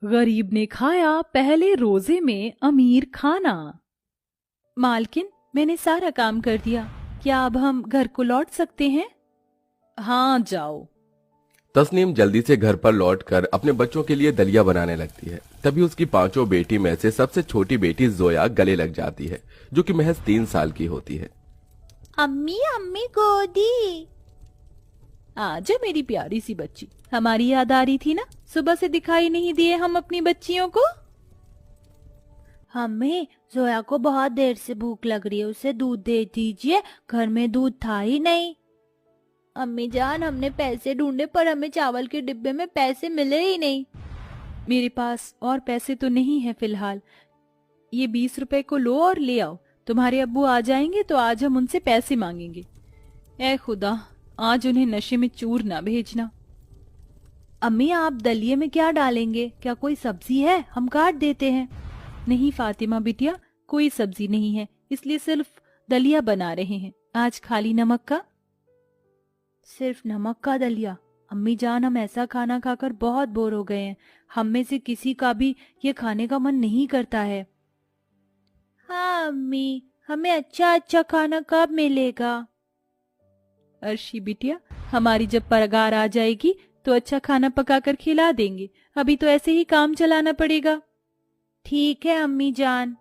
गरीब ने खाया पहले रोजे में अमीर खाना। मालकिन, मैंने सारा काम कर दिया, क्या अब हम घर को लौट सकते हैं? हाँ, जाओ। तस्नीम जल्दी से घर पर लौटकर अपने बच्चों के लिए दलिया बनाने लगती है। तभी उसकी पांचों बेटी में से सबसे छोटी बेटी जोया गले लग जाती है, जो कि महज 3 साल की होती है। अम्मी अम्मी गोदी। आजा मेरी प्यारी सी बच्ची, हमारी याद आ रही थी ना, सुबह से दिखाई नहीं दिए हम अपनी बच्चियों को। हमें जोया को बहुत देर से भूख लग रही है, उसे दूध दे दीजिए, घर में दूध था ही नहीं। अम्मी जान, हमने पैसे ढूंढे पर हमें चावल के डिब्बे में पैसे मिले ही नहीं। मेरे पास और पैसे तो नहीं है फिलहाल, ये 20 रुपए को लो और ले आओ। तुम्हारे अब्बू आ जाएंगे तो आज हम उनसे पैसे मांगेंगे। ऐ खुदा, आज उन्हें नशे में चूर ना भेजना। अम्मी, आप दलिये में क्या डालेंगे? क्या कोई सब्जी है? हम काट देते हैं। नहीं फातिमा बिटिया, कोई सब्जी नहीं है, इसलिए सिर्फ दलिया बना रहे हैं। आज खाली नमक का। सिर्फ नमक का दलिया? अम्मी जान, हम ऐसा खाना खाकर बहुत बोर हो गए हैं, हम में से किसी का भी ये खाने का मन नहीं करता है। हाँ अम्मी, हमें अच्छा अच्छा खाना कब मिलेगा? अर्शी बिटिया, हमारी जब पगार आ जाएगी तो अच्छा खाना पकाकर खिला देंगे, अभी तो ऐसे ही काम चलाना पड़ेगा। ठीक है अम्मी जान।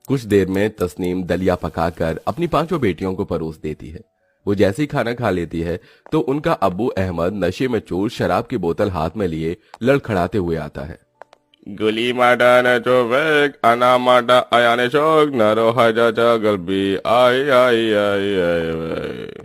कुछ देर में तस्नीम दलिया पकाकर अपनी पांचों बेटियों को परोस देती है। वो जैसे ही खाना खा लेती है तो उनका अब्बू अहमद नशे में चूर शराब की बोतल हाथ में लिए लड़खड़ाते हुए आता है। गुली माडा ने चोवेक अना माडा आयाने शोक नरो हजा गलबी आई आई आई आई।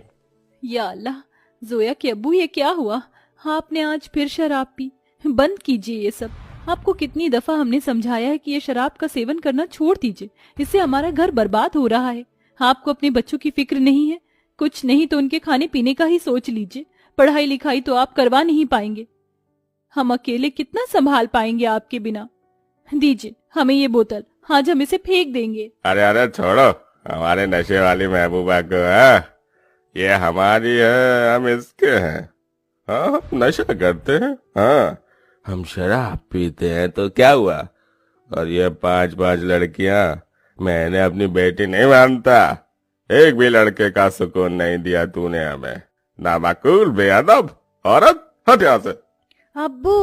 या अल्लाह, जोया के अब्बू, ये क्या हुआ? आपने आज फिर शराब पी। बंद कीजिए ये सब। आपको कितनी दफा हमने समझाया है कि ये शराब का सेवन करना छोड़ दीजिए, इससे हमारा घर बर्बाद हो रहा है। आपको अपने बच्चों की फिक्र नहीं है? कुछ नहीं तो उनके खाने पीने का ही सोच लीजिए। पढ़ाई लिखाई तो आप करवा नहीं पाएंगे, हम अकेले कितना संभाल पाएंगे आपके बिना। दीजिए हमें ये बोतल, आज हम इसे फेंक देंगे। अरे अरे छोड़ो, हमारे नशे वाली महबूबा को है, ये हमारी है, हम इसके हैं। हाँ, नशा करते हैं, हाँ, हम शराब पीते हैं तो क्या हुआ? और ये 5-5 लड़कियां, मैंने अपनी बेटी नहीं मानता। एक भी लड़के का सुकून नहीं दिया तूने हमें। नामाकूल, बेअदब औरत, हट यहाँ से। अब्बू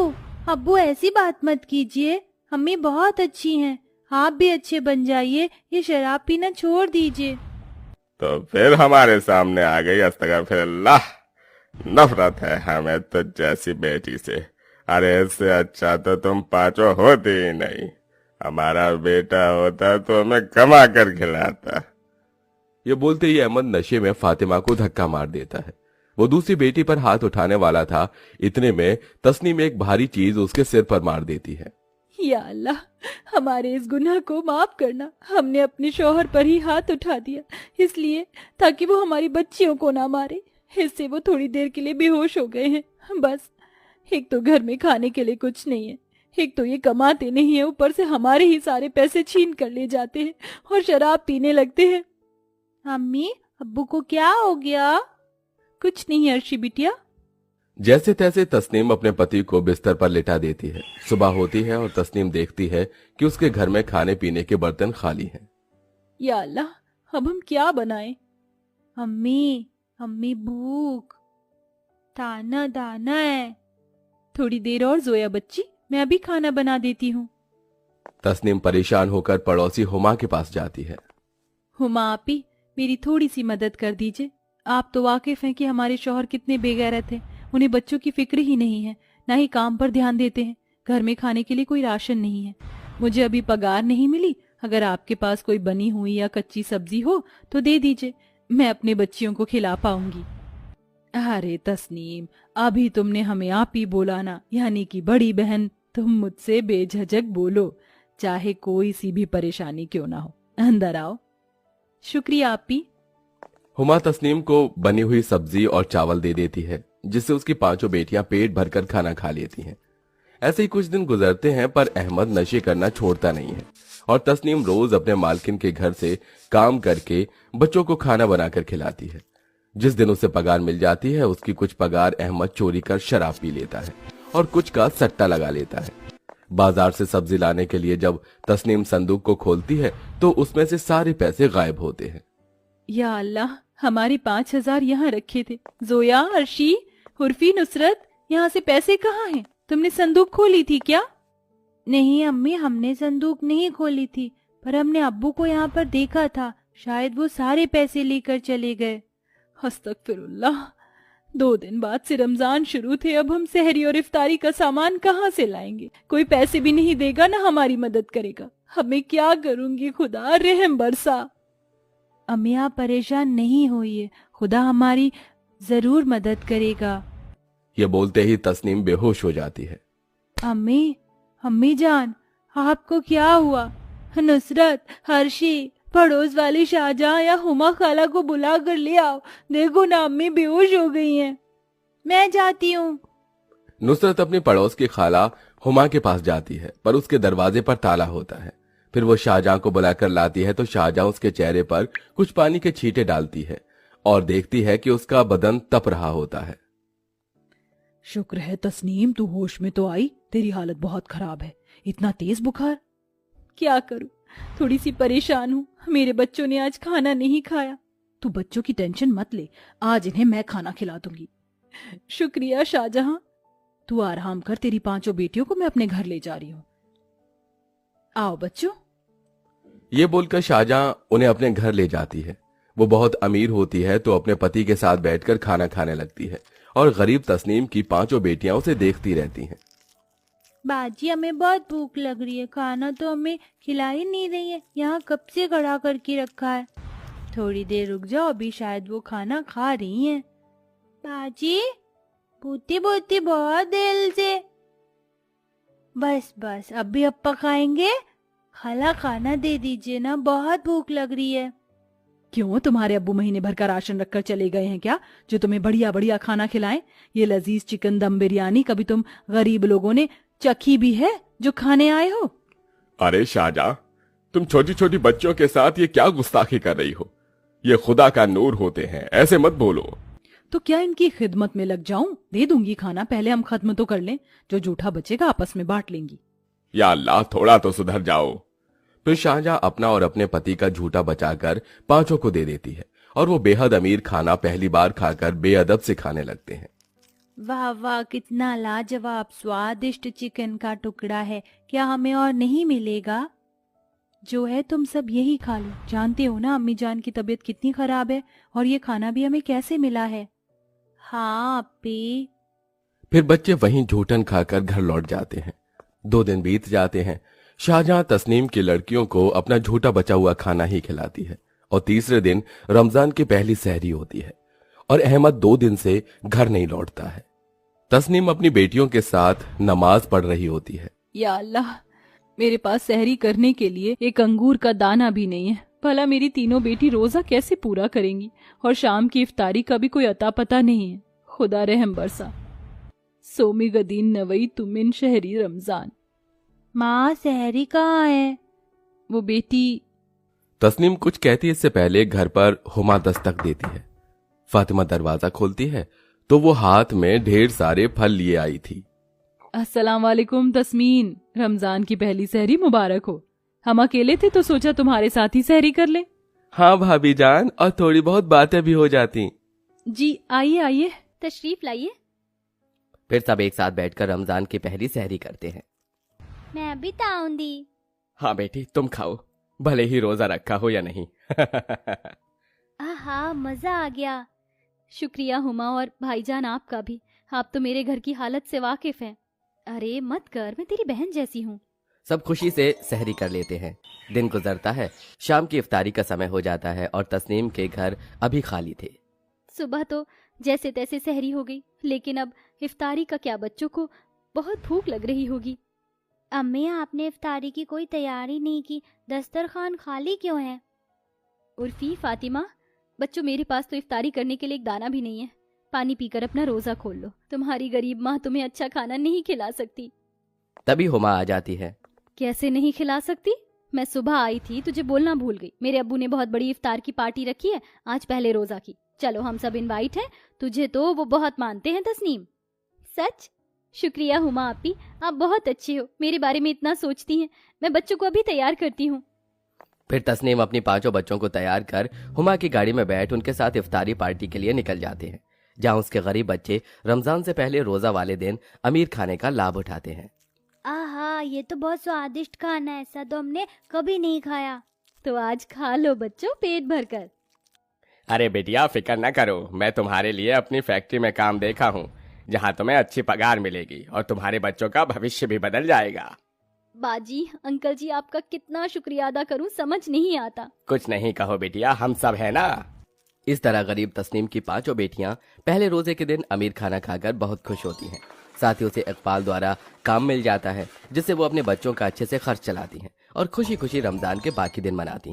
अब्बू, ऐसी बात मत कीजिए, अम्मी बहुत अच्छी हैं, आप भी अच्छे बन जाइए, ये शराब पीना छोड़ दीजिए। तो फिर हमारे सामने आ गई, अस्तगफिरुल्लाह। नफरत है हमें तो जैसी बेटी से। अरे इससे अच्छा तो तुम पांचों होती ही नहीं। हमारा बेटा होता तो हमें कमा कर खिलाता। ये बोलते ही अहमद नशे में फातिमा को धक्का मार देता है। वो दूसरी बेटी पर हाथ उठाने वाला था, इतने में तस्नीम एक भारी चीज उसके सिर पर मार देती है। या अल्लाह, हमारे इस गुनाह को माफ करना। हमने अपने शौहर पर ही हाथ उठा दिया, इसलिए ताकि वो हमारी बच्चियों को ना मारे। इससे वो थोड़ी देर के लिए बेहोश हो गए हैं। बस, एक तो घर में खाने के लिए कुछ नहीं है, एक तो ये कमाते नहीं है, ऊपर से हमारे ही सारे पैसे छीन कर ले जाते हैं और शराब पीने लगते हैं। अम्मी, अब्बू को क्या हो गया? कुछ नहीं अर्शी बिटिया। जैसे तैसे तस्नीम अपने पति को बिस्तर पर लिटा देती है। सुबह होती है और तस्नीम देखती है कि उसके घर में खाने पीने के बर्तन खाली हैं। या अल्लाह, अब हम क्या बनाएं? अम्मी भूख, दाना दाना है। थोड़ी देर और जोया बच्ची, मैं अभी खाना बना देती हूँ। तस्नीम परेशान होकर पड़ोसी हुमा के पास जाती है। हुमा आपी, मेरी थोड़ी सी मदद कर दीजिए। आप तो वाकिफ हैं कि हमारे शौहर कितने बेगैरत हैं। उन्हें बच्चों की फिक्र ही नहीं है, ना ही काम पर ध्यान देते हैं। घर में खाने के लिए कोई राशन नहीं है। मुझे अभी पगार नहीं मिली, अगर आपके पास कोई बनी हुई या कच्ची सब्जी हो तो दे दीजिए, मैं अपने बच्चियों को खिला पाऊंगी। अरे तस्नीम, अभी तुमने हमें आप ही बोला ना, यानी कि बड़ी बहन, तुम मुझसे बेझिझक बोलो, चाहे कोई सी भी परेशानी क्यों ना हो। अंदर आओ। शुक्रिया आपी। हुमा तस्नीम को बनी हुई सब्जी और चावल दे देती है, जिससे उसकी पांचों बेटियां पेट भरकर खाना खा लेती हैं। ऐसे ही कुछ दिन गुजरते हैं, पर अहमद नशे करना छोड़ता नहीं है और तस्नीम रोज अपने मालकिन के घर से काम करके बच्चों को खाना बनाकर खिलाती है। जिस दिन उसे पगार मिल जाती है, उसकी कुछ पगार अहमद चोरी कर शराब पी लेता है और कुछ का सट्टा लगा लेता है। बाजार से सब्जी लाने के लिए जब तस्नीम संदूक को खोलती है तो उसमें से सारे पैसे गायब होते हैं। या अल्लाह, हमारे 5,000 यहाँ रखे थे। जोया, अर्शी, हुर्फी, नुसरत, यहाँ से पैसे कहाँ हैं? तुमने संदूक खोली थी क्या? नहीं अम्मी, हमने संदूक नहीं खोली थी, पर हमने अब्बू को यहाँ पर देखा था, शायद वो सारे पैसे लेकर चले गए। अस्तगफिरुल्लाह, 2 दिन बाद से रमजान शुरू थे, अब हम सहरी और इफ्तारी का सामान कहाँ से लाएंगे? कोई पैसे भी नहीं देगा, ना हमारी मदद करेगा। हमें क्या करूंगी? खुदा रहम बरसा। अम्मी आप परेशान नहीं होइए, खुदा हमारी जरूर मदद करेगा। ये बोलते ही तस्नीम बेहोश हो जाती है। अम्मी जान, आपको क्या हुआ? नुसरत, हर्षी, पड़ोस वाली शाहजहां या हुमा खाला को बुला कर ले आओ। देखो ना, अम्मी बेहोश हो गई हैं। मैं जाती हूँ। नुसरत अपनी पड़ोस की खाला हुमा के पास जाती है, पर उसके दरवाजे पर ताला होता है। फिर वो शाहजहां को बुलाकर लाती है तो शाहजहां उसके चेहरे पर कुछ पानी के छींटे डालती है और देखती है कि उसका बदन तप रहा होता है। शुक्र है तस्नीम, तू होश में तो आई। तेरी हालत बहुत खराब है। इतना तेज बुखार? क्या करूं, थोड़ी सी परेशान हूँ। मेरे बच्चों ने आज खाना नहीं खाया। तू बच्चों की टेंशन मत ले, आज इन्हें मैं खाना खिला दूंगी। शुक्रिया शाहजहां। तू आराम कर, तेरी 5 बेटियों को मैं अपने घर ले जा रही हूँ। आओ बच्चों। ये बोलकर शाहजहां उन्हें अपने घर ले जाती है। वो बहुत अमीर होती है तो अपने पति के साथ बैठकर खाना खाने लगती है और गरीब तस्नीम की 5 बेटियां उसे देखती रहती हैं। बाजी, हमें बहुत भूख लग रही है, खाना तो हमें खिला ही नहीं रही है, यहाँ कब से खड़ा करके रखा है। थोड़ी देर रुक जाओ, अभी शायद वो खाना खा रही हैं। बाजी, पूती पूती बहुत देर से। बस अभी अप्पा खाएंगे। खाला खाना दे दीजिए ना, बहुत भूख लग रही है। क्यों, तुम्हारे अब्बू महीने भर का राशन रखकर चले गए हैं क्या, जो तुम्हें बढ़िया बढ़िया खाना खिलाएं? ये लजीज चिकन दम बिरयानी कभी तुम गरीब लोगों ने चखी भी है जो खाने आए हो? अरे शाहजहां, तुम छोटी छोटी बच्चों के साथ ये क्या गुस्ताखी कर रही हो? ये खुदा का नूर होते हैं, ऐसे मत बोलो। तो क्या इनकी खिदमत में लग जाऊं? दे दूंगी खाना, पहले हम खत्म तो कर लें, जो जूठा बचेगा आपस में बांट लेंगी। या अल्लाह, थोड़ा तो सुधर जाओ। फिर शाहजहां अपना और अपने पति का झूठा बचाकर 5 को दे देती है और वो बेहद अमीर खाना पहली बार खाकर बेअदब से खाने लगते हैं। वाह वाह, कितना लाजवाब स्वादिष्ट चिकन का टुकड़ा है, क्या हमें और नहीं मिलेगा? जो है तुम सब यही खा लो। जानते हो ना अम्मी जान की तबीयत कितनी खराब है, और ये खाना भी हमें कैसे मिला है। हाँ अप्पी। फिर बच्चे वहीं झूठन खाकर घर लौट जाते हैं। 2 दिन बीत जाते हैं। शाहजहां तस्नीम की लड़कियों को अपना झूठा बचा हुआ खाना ही खिलाती है और तीसरे दिन रमजान की पहली सहरी होती है और अहमद 2 दिन से घर नहीं लौटता है। तस्नीम अपनी बेटियों के साथ नमाज पढ़ रही होती है। या अल्लाह, मेरे पास सहरी करने के लिए एक अंगूर का दाना भी नहीं है। भला मेरी तीनों बेटी रोजा कैसे पूरा करेंगी? और शाम की इफ्तारी का भी कोई अता पता नहीं है। खुदा रहम बरसा। सोमी गदीन नवई तुमिन शहरी रमजान। माँ, सहरी कहाँ है? वो बेटी। तस्नीम कुछ कहती इससे पहले घर पर हुमा दस्तक देती है। फातिमा दरवाजा खोलती है तो वो हाथ में ढेर सारे फल लिए आई थी। अस्सलाम वालेकुम तस्मीन, रमजान की पहली सहरी मुबारक हो। हम अकेले थे तो सोचा तुम्हारे साथ ही सहरी कर ले। हाँ भाभी जान, और थोड़ी बहुत बातें भी हो जाती। जी आइए आइए, तशरीफ लाइए। फिर सब एक साथ बैठकर रमजान की पहली सहरी करते हैं। मैं भी ताऊंदी। हाँ बेटी, तुम खाओ, भले ही रोजा रखा हो या नहीं। आहा, मजा आ गया। शुक्रिया हुमा, और भाईजान आपका भी। आप तो मेरे घर की हालत से वाकिफ हैं। अरे मत कर, मैं तेरी बहन जैसी हूँ। सब खुशी से सहरी कर लेते हैं। दिन गुजरता है, शाम की इफ्तारी का समय हो जाता है और तस्नीम के घर अभी खाली थे। सुबह तो जैसे तैसे सहरी हो गई, लेकिन अब इफ्तारी का क्या? बच्चों को बहुत भूख लग रही होगी। अम्मी, आपने इफ्तारी की कोई तैयारी नहीं की, दस्तरखान खाली क्यों है? उर्फी, फातिमा, बच्चों मेरे पास तो इफ्तारी करने के लिए एक दाना भी नहीं है। पानी पीकर अपना रोजा खोल लो। तुम्हारी गरीब माँ तुम्हें अच्छा खाना नहीं खिला सकती। तभी हुमा आ जाती है। कैसे नहीं खिला सकती? मैं सुबह आई थी, तुझे बोलना भूल गई। मेरे अब्बू ने बहुत बड़ी इफ्तार की पार्टी रखी है आज पहले रोजा की। चलो हम सब इनवाइट हैं। तुझे तो वो बहुत मानते हैं तस्नीम। सच? शुक्रिया हुमा आपी, आप बहुत अच्छे हो, मेरे बारे में इतना सोचती हैं। मैं बच्चों को अभी तैयार करती हूँ। फिर तस्नीम अपनी 5 बच्चों को तैयार कर हुमा की गाड़ी में बैठ उनके साथ इफ्तारी पार्टी के लिए निकल जाते हैं, जहां उसके गरीब बच्चे रमजान से पहले रोजा वाले दिन अमीर खाने का लाभ उठाते हैं। आहा, ये तो बहुत स्वादिष्ट खाना है, ऐसा तो हमने कभी नहीं खाया। तो आज खा लो बच्चों पेट भर कर। अरे बेटिया फिक्र न करो, मैं तुम्हारे लिए अपनी फैक्ट्री में काम देखा हूँ, जहाँ तुम्हें अच्छी पगार मिलेगी और तुम्हारे बच्चों का भविष्य भी बदल जाएगा। बाजी, अंकल जी आपका कितना शुक्रिया अदा करूं समझ नहीं आता। कुछ नहीं कहो बेटिया, हम सब है ना। इस तरह गरीब तस्नीम की 5 बेटियां पहले रोजे के दिन अमीर खाना खाकर बहुत खुश होती हैं। साथ ही उसे इकबाल द्वारा काम मिल जाता है, जिससे वो अपने बच्चों का अच्छे से खर्च चलाती हैं और खुशी खुशी रमजान के बाकी दिन मनाती हैं।